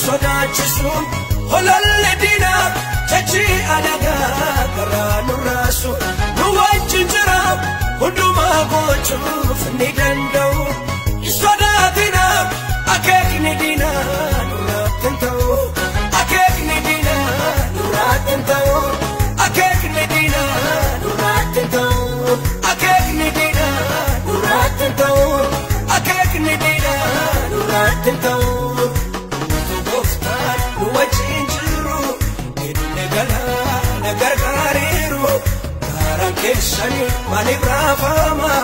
sodachisu holalle dina chachi adaga karanu rasu nu wajjira hunduma gochu ni dandau sodatina akekni dina nuratentau akekni dina nuratentau akekni dina nuratentau akekni dina nuratentau akekni dina nuratentau wajinjiru innegala nagargariru karankeshani manibrafama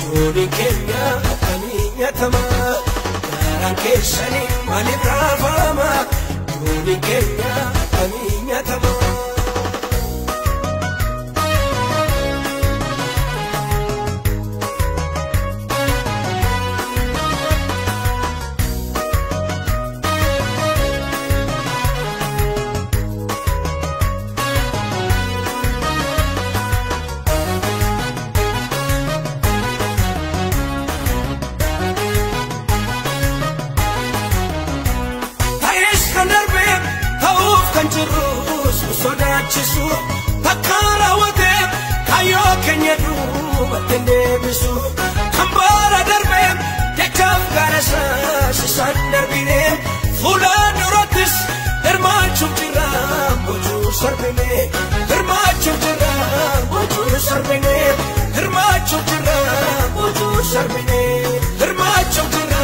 Duuri kenya kaniyatama karankeshani manibrafama Duuri kenya kaniyatama sodachisu takara wate kayo kenyadu batendebisu kambara darbe dekaf garasa sisandarbine fulan rotis hermachu jira boju sarbine hermachu jira boju sarbine hermachu jira boju sarbine hermachu jira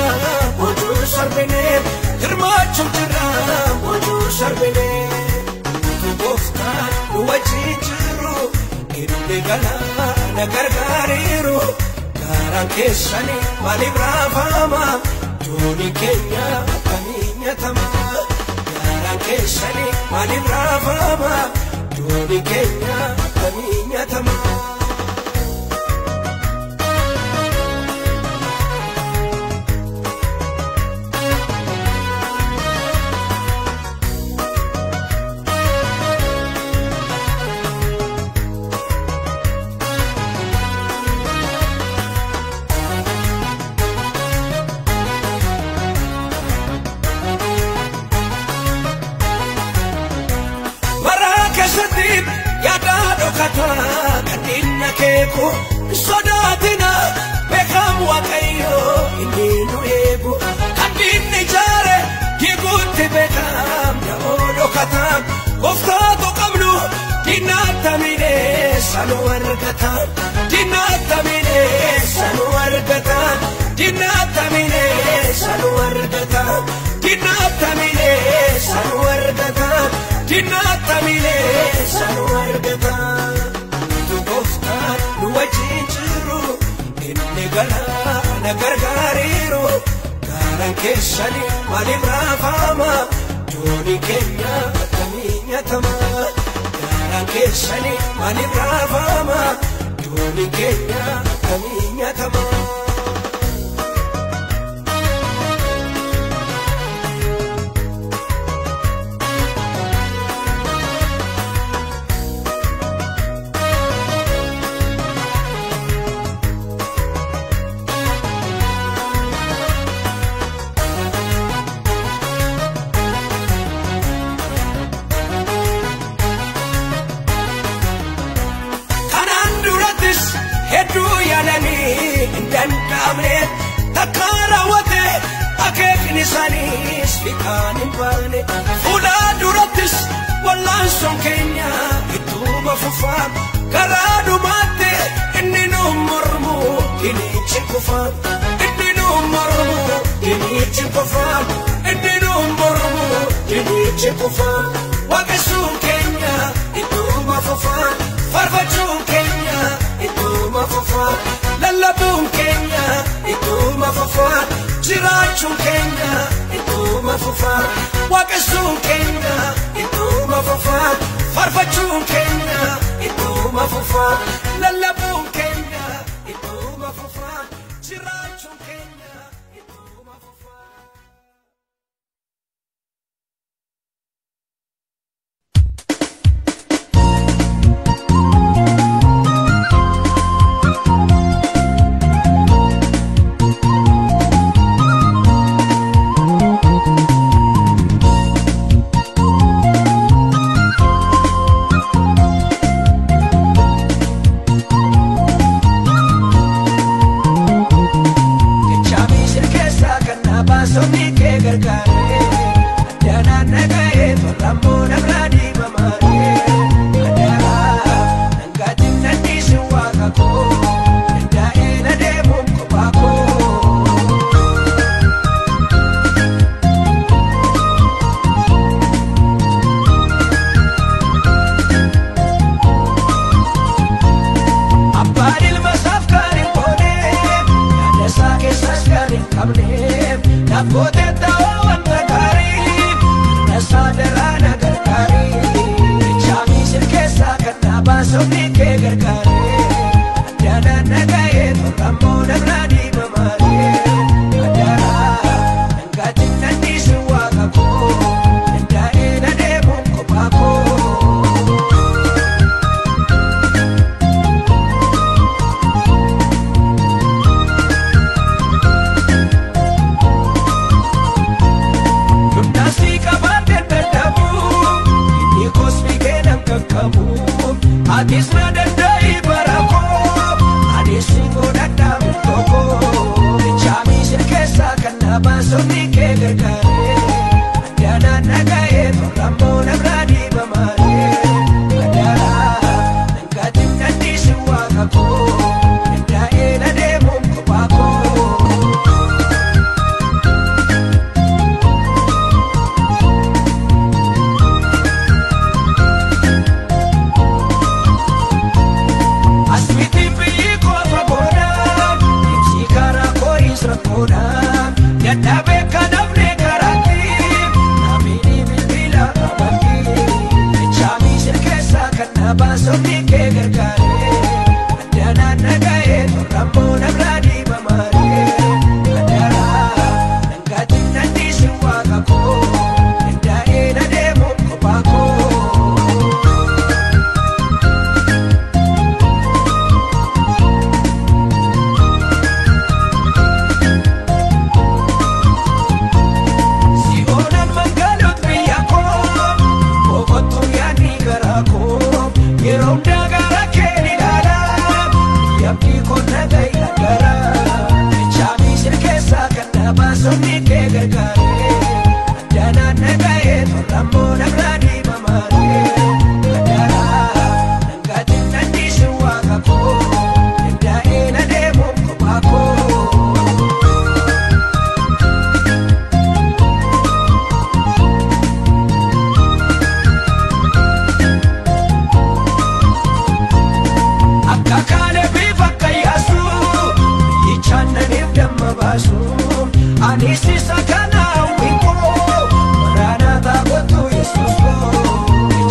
boju sarbine hermachu jira boju sarbine wajinjiru innegala nagargariru karankeshani manibrafama Duuri kenya kaniyatama karankeshani manibrafama Duuri kenya kaniyatama kadinna keku sodatina bekam wakayo indinu egu kadinni jare gigutti bekam yaodo katam oftato qablu dinatamine sanu wargatan dinatamine sanu wargatan dinatamine sanu wargatan dinatamine sanu wargatan dinatamine sanu wargatan wajinjiru innegala nagargariru karankeshani manibrafama Duuri kenya kaniyatama karankeshani manibrafama Duuri kenya kaniyatama takara wate akekni sanis fikan impane fula duratis wallan son kenya ituma fufam karadu mate inni numurmu ini chikufam inni numurmu ini chikufam inni numurmu ini chikufam wakasun kenya ituma fufam farfachun kenya ituma fufam lalabun kenya ituma fufam jira kenya ituma fufam wakasun kenya ituma fufam farfachun kenya ituma fufam lalabun kenya ituma fufam jira kenya ituma fufam baasonni kee gargaare addaadhaan nagahee torrammoo namraadii mamaaree addaadhaa dhangaatiin nanniisu waaqa koo dandaa'ee na deemuun kophaa koo. Atis na dandai barako, anis singo dadam toko. Chami sirkesa kana basoni ke gargare, adana nagaye toramo namradi bamare. Adara nangkatim nandi suwakako, nandae na demum kopako. Yadabe kanamne karaki, namini bilbila abaki. Chami sirkesa kana basoni ke gargare, adana nagaye torrammoo namradi bamare. Adara nangkatim nandi suwaaqa koo, dandaa'ee na deemuun kophaa koo. Basonni ke gargare, adana nagaye torrammoo namradi bamare. Adara nangkatim nandi suwaaqa koo, dandaa'ee na deemuun kophaa koo. Akka kaaleef akka yaasu, biyyichaan naniif damma baasu. Anisisa kana wiko, maranatha gotu Yesus ko.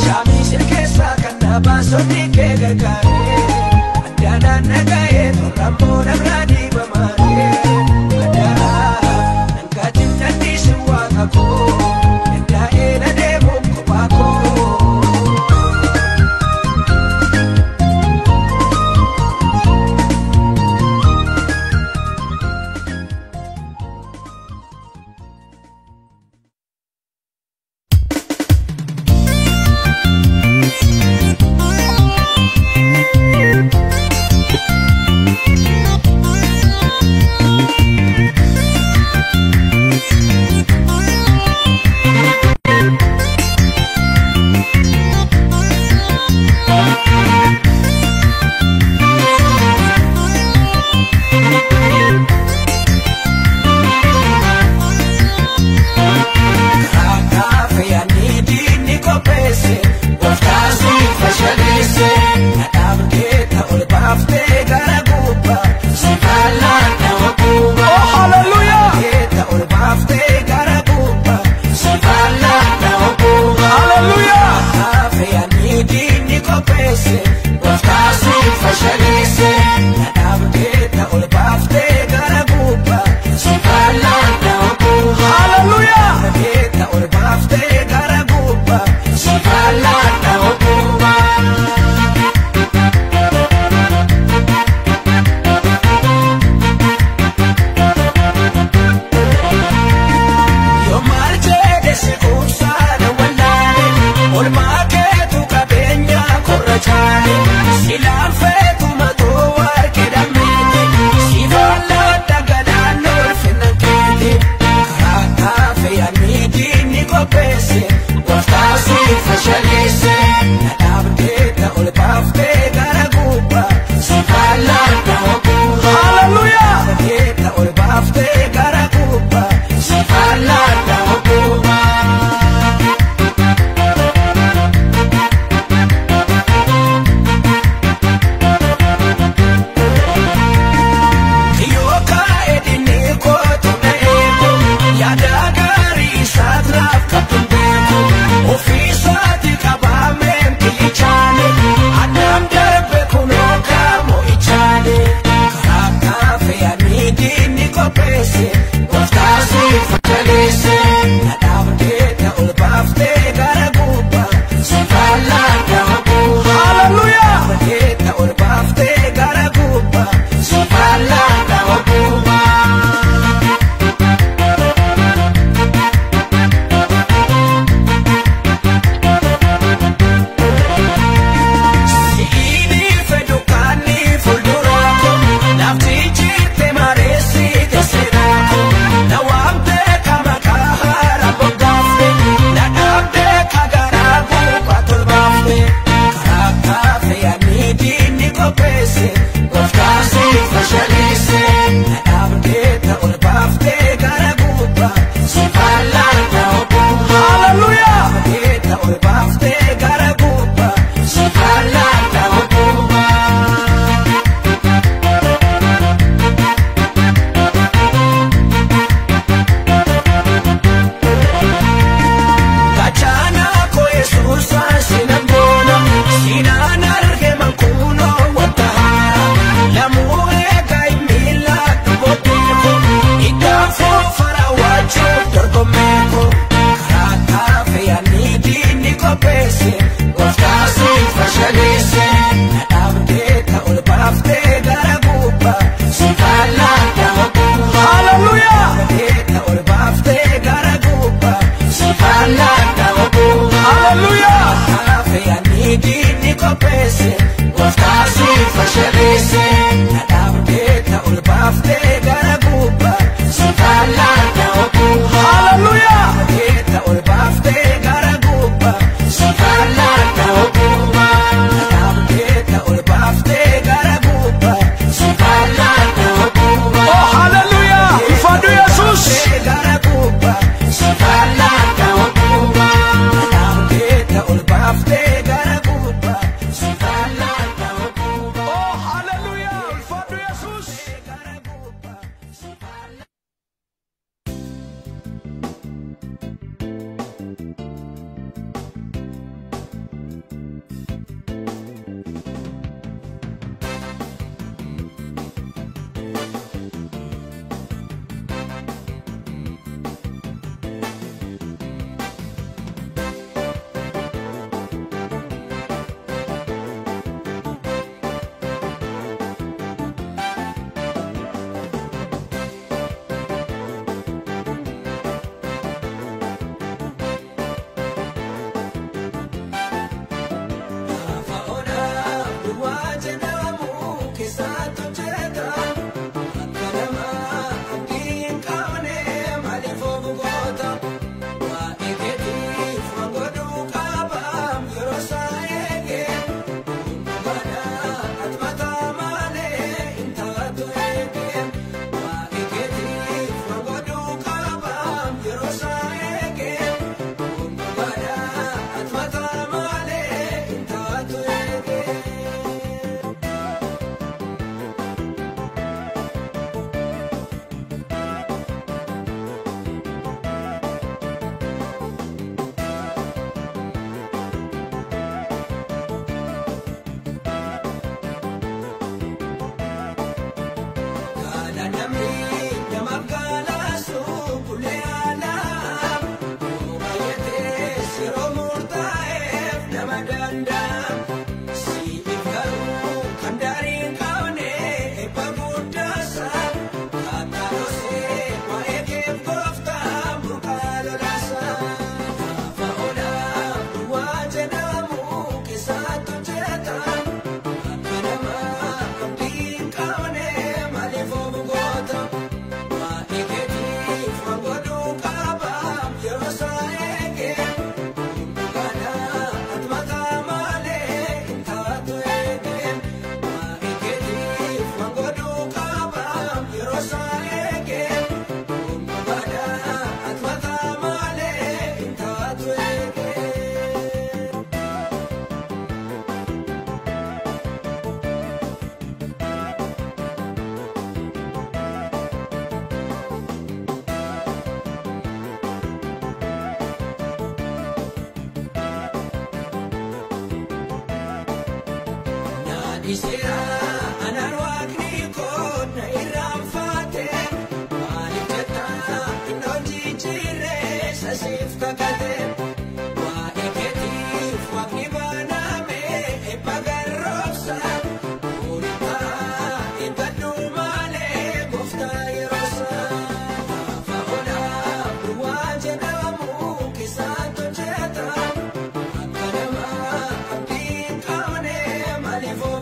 Chami sirkesa kana basonni ke gargare, adana nagaye torrammoo namradi bamare. Adara nangkatim nandi suwaaqa koo, dandaa'ee na deemuun kophaa koo. olbaafte gara gubba sifaalata okuba hallelujah keeta olbaafte gara gubba sifaalata okuba keeta olbaafte gara gubba sifaalata okuba oh hallelujah ifadu Jesus gara gubba sifaalata okuba keeta olbaafte gara gubba sifaalata okuba oh hallelujah ifadu Jesus gara gubba sifaalata namni namagala suukule alam umayate siro murtaef namadanda si ifgaru kandari kaune epagudasa katarose waeke gofta mukalasa faola wajenamu kisatu jetan kanama abdin kaune malifo isira anarwakni kona iramfate malikata inonji jire sasif kakate wa eketi wakni baname epagarrosa urita ibadumale gofta irosa faola wajenamu kisanto jeta kanama abdin kaune malifo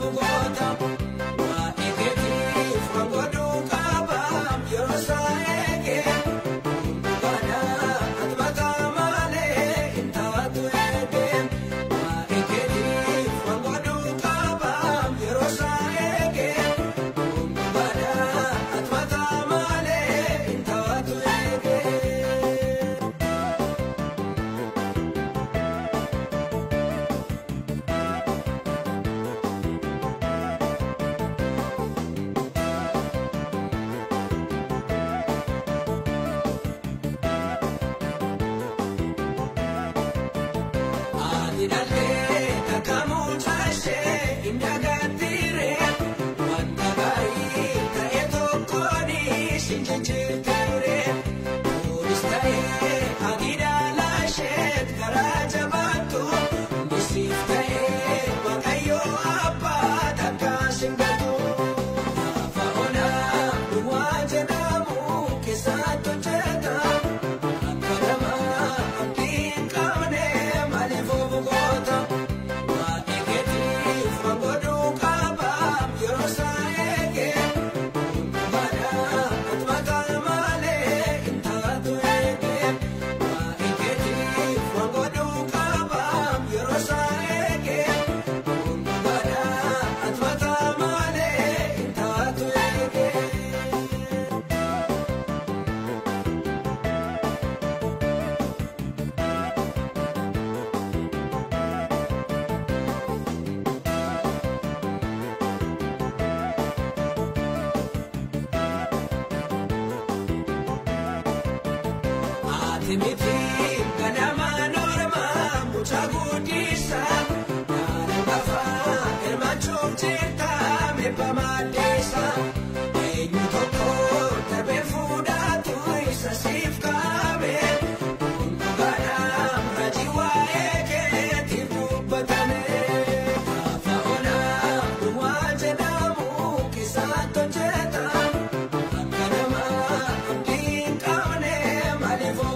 Timiti kanama norma mucha gudisa Narafa ermachumchita me pamadesa Eyu toko tabe fudatu isa sifkame Ungana rajiwa eke tibubatame Faona uwaje namu kisato jeta Kanama amdin kaune malifu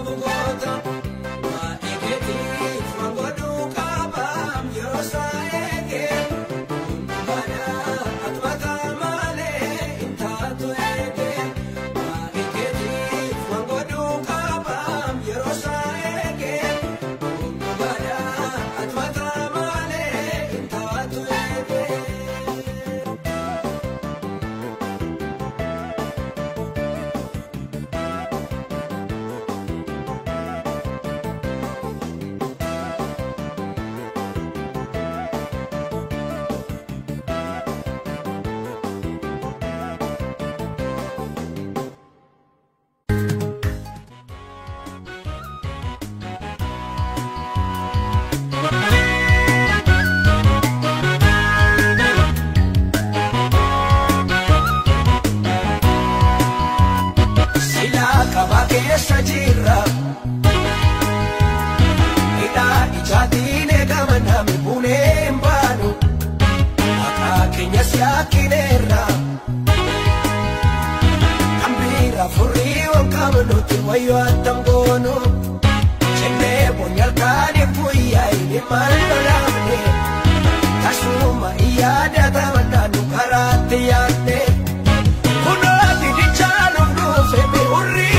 jira ida ijatine gamana mibune mbanu akakenya siakinera ambira furiwa kamunuti wayo atamgono chene bonyalkani puya ini malolane kasuma iyada tamana nukarati yane kunati dichalo nufe mi urri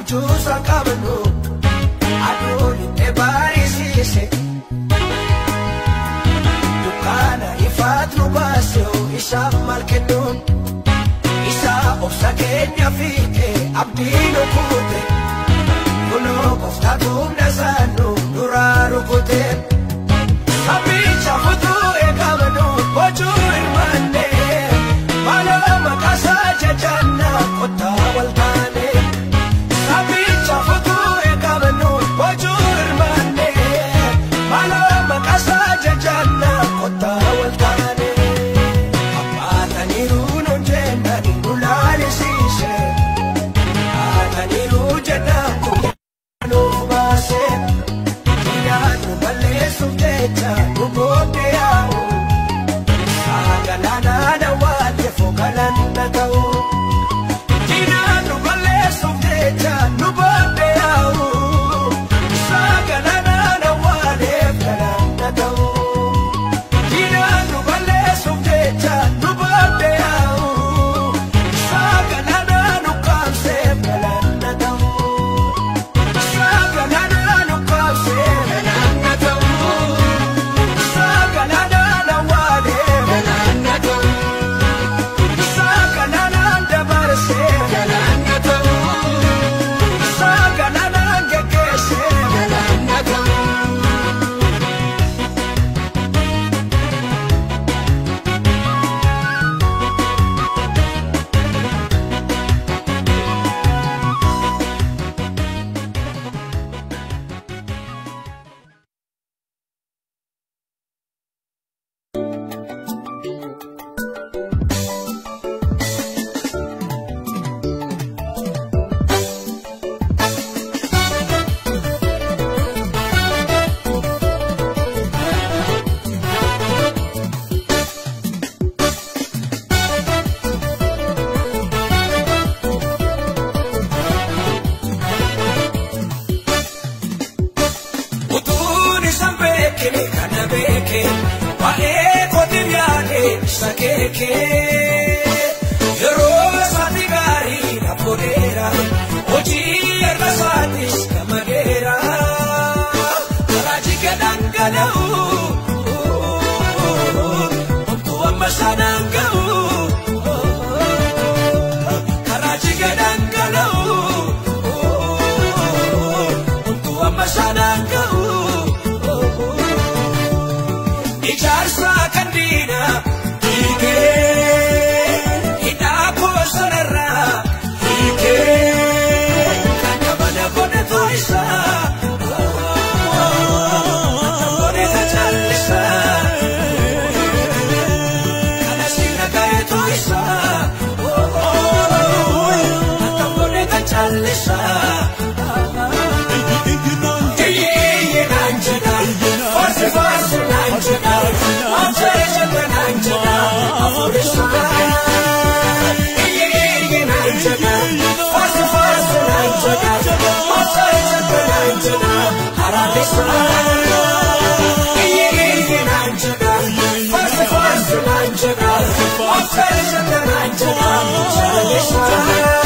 abjuusa qabnu aduun itti baarisiise dukkaana ifaat nu baase isaaf maal kennuun isaa obsa keenya fiite abdii nu kuute kunoo gooftaa humna isaanu duraa rukute abbicha futuu eegamanu hojuu hirmaanne maaloo maqaasaa jajjanna kottaa wal taane abbicha futuu eegamanu hojuu hirmaanne maaloo maqaasaa jajjanna kottaa wal taane abbaataniiru nuun jennani nu laalisiise haataniiru jennaan kun nu baase diinaanu balleessuuf jecha nu booddee yaa'u saagalaanaana waate fogalanna ta'u diinaanu balleessuuf jecha nu booddee yaa'u saagalaanaana waate fogalanna ta'u diinaanu balleessuuf jecha nu booddee yaa'u saagalaanaanu kaamsee fogalanna ta'u saagalaanaanu kaamsee fogalanna ta'u saagalaanaana waate fogalanna ta'u saagalaanaan dabarsee fogalanna ta'u saagalaanaan geggeessee fogalanna ta'u. Utuun isan beekne kana beeke waa'ee kotiin yaade isa keeke yeroo isaati gaarii nafoodheera hojii erga isaatis gamadeera karaa jika dhangala'u homtuu amma sanaan ga'u karaa jika dhangala'u homtuu amma sanaan ga'u ijaarsa kan diina hiikee hidhaa koosonarraa hiikee kan qabana godhatoo isaa godhata caallisaa kan asirra gahetoo isaa godhata caallisaa. Jira